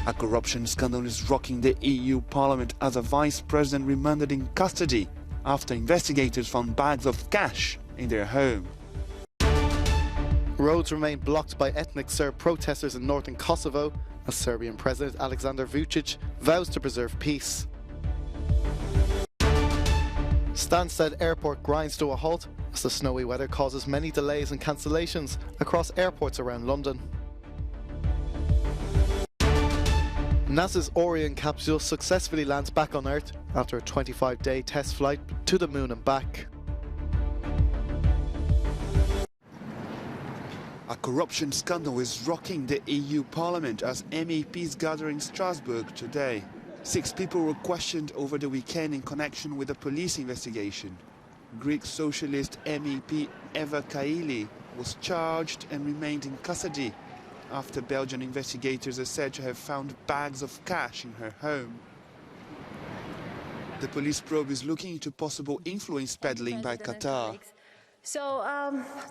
A corruption scandal is rocking the EU Parliament as a vice president remanded in custody after investigators found bags of cash in their home. Roads remain blocked by ethnic Serb protesters in northern Kosovo as Serbian President Aleksandar Vučić vows to preserve peace. Stansted Airport grinds to a halt as the snowy weather causes many delays and cancellations across airports around London. NASA's Orion capsule successfully lands back on Earth after a 25-day test flight to the Moon and back. A corruption scandal is rocking the EU Parliament as MEPs gather in Strasbourg today. 6 people were questioned over the weekend in connection with a police investigation. Greek socialist MEP Eva Kaili was charged and remained in custody after Belgian investigators are said to have found bags of cash in her home. The police probe is looking into possible influence peddling by Qatar. So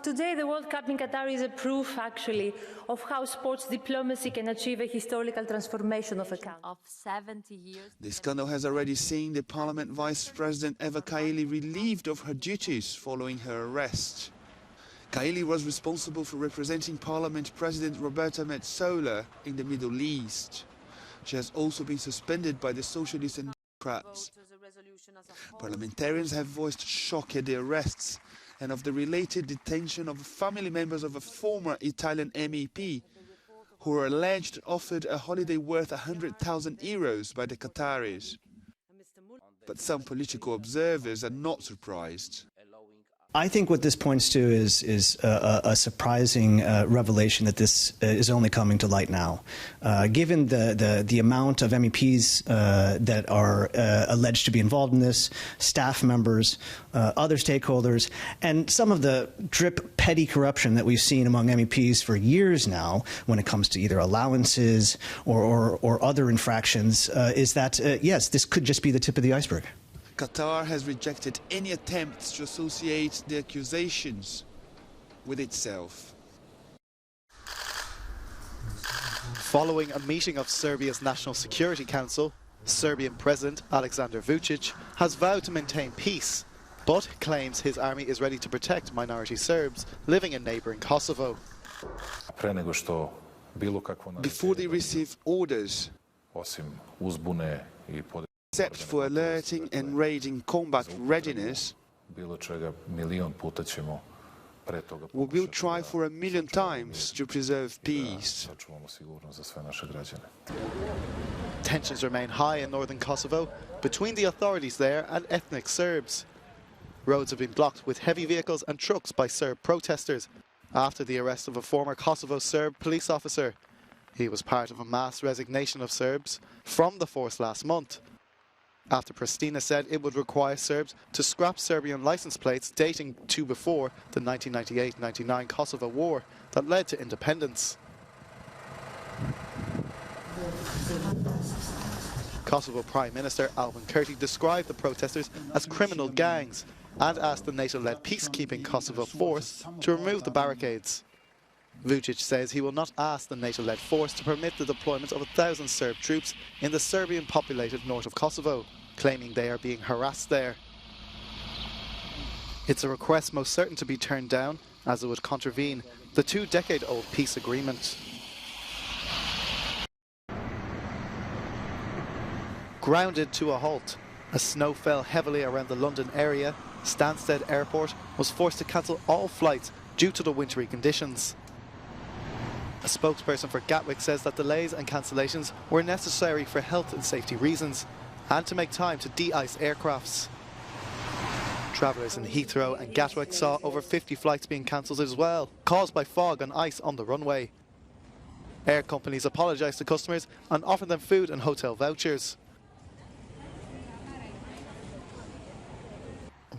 today the World Cup in Qatar is a proof, actually, of how sports diplomacy can achieve a historical transformation of a country. Of 70 years. The scandal has already seen the Parliament Vice President Eva Kaili relieved of her duties following her arrest. Kaili was responsible for representing Parliament President Roberta Metsola in the Middle East. She has also been suspended by the Socialists and Democrats. Parliamentarians have voiced shock at the arrests and of the related detention of family members of a former Italian MEP who were alleged offered a holiday worth €100,000 by the Qataris. But some political observers are not surprised. I think what this points to is a surprising revelation that this is only coming to light now. Given the amount of MEPs that are alleged to be involved in this, staff members, other stakeholders, and some of the drip petty corruption that we've seen among MEPs for years now when it comes to either allowances or other infractions, is that, yes, this could just be the tip of the iceberg. Qatar has rejected any attempts to associate the accusations with itself. Following a meeting of Serbia's National Security Council, Serbian President Aleksandar Vučić has vowed to maintain peace, but claims his army is ready to protect minority Serbs living in neighbouring Kosovo. Before they receive orders, except for alerting and raiding combat readiness, we will try for 1,000,000 times to preserve peace. Tensions remain high in northern Kosovo between the authorities there and ethnic Serbs. Roads have been blocked with heavy vehicles and trucks by Serb protesters after the arrest of a former Kosovo Serb police officer. He was part of a mass resignation of Serbs from the force last month, after Pristina said it would require Serbs to scrap Serbian license plates dating to before the 1998-99 Kosovo War that led to independence. Kosovo Prime Minister Albin Kurti described the protesters as criminal gangs and asked the NATO-led peacekeeping Kosovo force to remove the barricades. Vučić says he will not ask the NATO-led force to permit the deployment of 1,000 Serb troops in the Serbian-populated north of Kosovo, claiming they are being harassed there. It's a request most certain to be turned down, as it would contravene the 2-decade-old peace agreement. Grounded to a halt, as snow fell heavily around the London area, Stansted Airport was forced to cancel all flights due to the wintry conditions. A spokesperson for Gatwick says that delays and cancellations were necessary for health and safety reasons and to make time to de-ice aircrafts. Travellers in Heathrow and Gatwick saw over 50 flights being cancelled as well, caused by fog and ice on the runway. Air companies apologised to customers and offered them food and hotel vouchers.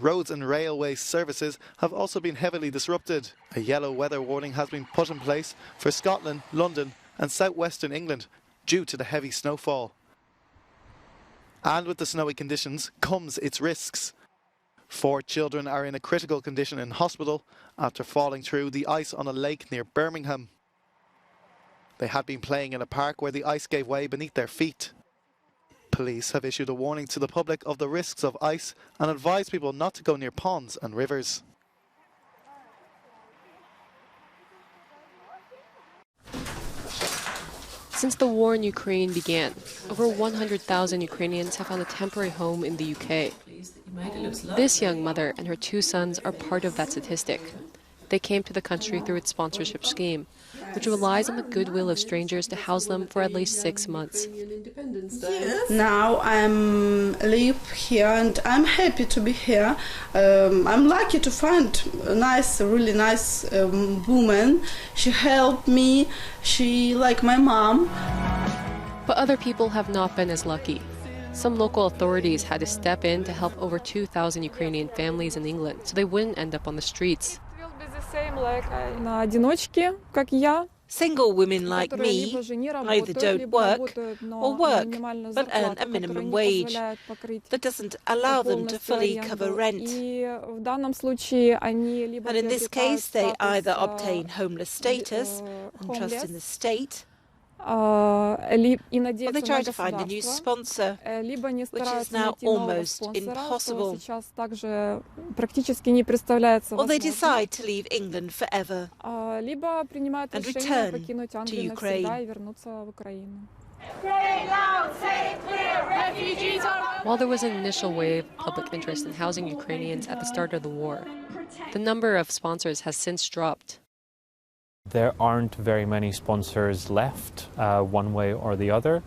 Roads and railway services have also been heavily disrupted. A yellow weather warning has been put in place for Scotland, London and southwestern England due to the heavy snowfall. And with the snowy conditions comes its risks. 4 children are in a critical condition in hospital after falling through the ice on a lake near Birmingham. They had been playing in a park where the ice gave way beneath their feet. Police have issued a warning to the public of the risks of ice and advised people not to go near ponds and rivers. Since the war in Ukraine began, over 100,000 Ukrainians have found a temporary home in the UK. This young mother and her 2 sons are part of that statistic. They came to the country through its sponsorship scheme, which relies on the goodwill of strangers to house them for at least 6 months. Now I live here and I'm happy to be here. I'm lucky to find a really nice woman. She helped me. She like my mom. But other people have not been as lucky. Some local authorities had to step in to help over 2,000 Ukrainian families in England so they wouldn't end up on the streets. Single women like me either don't work or work but earn a minimum wage that doesn't allow them to fully cover rent. And in this case, they either obtain homeless status and trust in the state, or they try to find a new sponsor, which is now almost impossible. Or they decide to leave England forever and return to Ukraine. While there was an initial wave of public interest in housing Ukrainians at the start of the war, the number of sponsors has since dropped. There aren't very many sponsors left, one way or the other.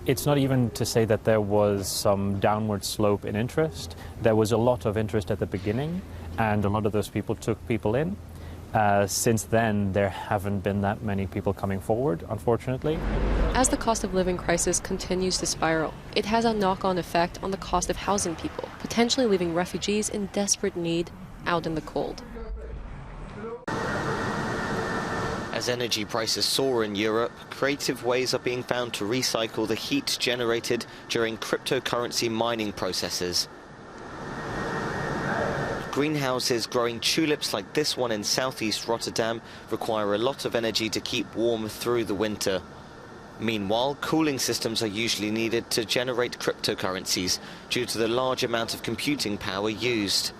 It's not even to say that there was some downward slope in interest. There was a lot of interest at the beginning, and a lot of those people took people in. Since then, there haven't been that many people coming forward, unfortunately. As the cost of living crisis continues to spiral, it has a knock-on effect on the cost of housing people, potentially leaving refugees in desperate need out in the cold. As energy prices soar in Europe, creative ways are being found to recycle the heat generated during cryptocurrency mining processes. Greenhouses growing tulips like this one in southeast Rotterdam require a lot of energy to keep warm through the winter. Meanwhile, cooling systems are usually needed to generate cryptocurrencies due to the large amount of computing power used.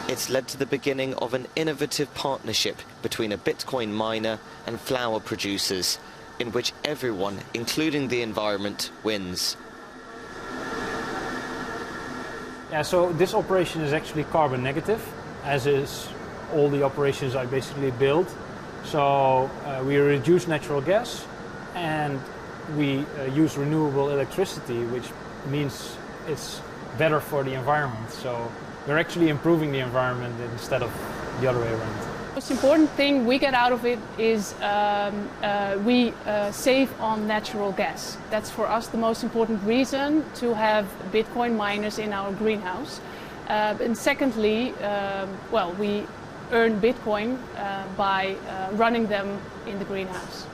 It's led to the beginning of an innovative partnership between a Bitcoin miner and flower producers, in which everyone, including the environment, wins. Yeah, so this operation is actually carbon negative, as is all the operations I basically build. So we reduce natural gas and we use renewable electricity, which means it's better for the environment. So we're actually improving the environment instead of the other way around. The most important thing we get out of it is we save on natural gas. That's for us the most important reason to have Bitcoin miners in our greenhouse. And secondly, well, we earn Bitcoin by running them in the greenhouse.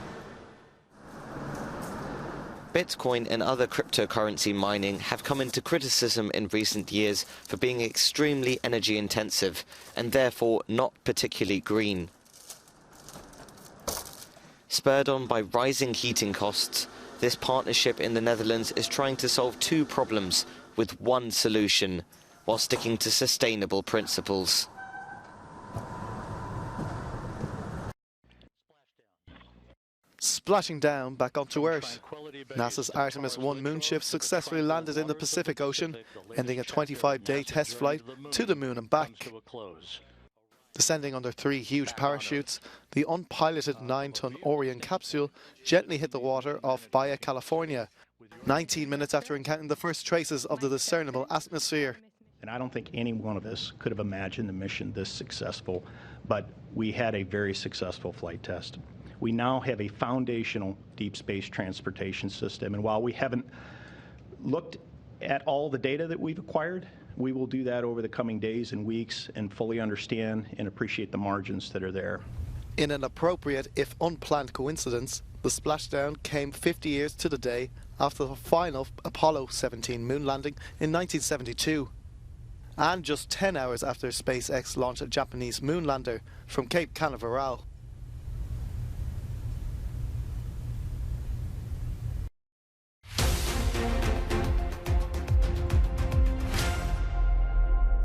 Bitcoin and other cryptocurrency mining have come into criticism in recent years for being extremely energy intensive and therefore not particularly green. Spurred on by rising heating costs, this partnership in the Netherlands is trying to solve two problems with one solution, while sticking to sustainable principles. Splashing down back onto Earth, NASA's Artemis 1 moonship successfully landed in the Pacific Ocean, ending a 25-day test flight to the moon and back. Descending under 3 huge parachutes, the unpiloted 9-ton Orion capsule gently hit the water off Baja, California, 19 minutes after encountering the first traces of the discernible atmosphere. And I don't think any one of us could have imagined the mission this successful, but we had a very successful flight test. We now have a foundational deep space transportation system, and while we haven't looked at all the data that we've acquired, we will do that over the coming days and weeks and fully understand and appreciate the margins that are there. In an appropriate, if unplanned coincidence, the splashdown came 50 years to the day after the final Apollo 17 moon landing in 1972. And just 10 hours after SpaceX launched a Japanese moon lander from Cape Canaveral.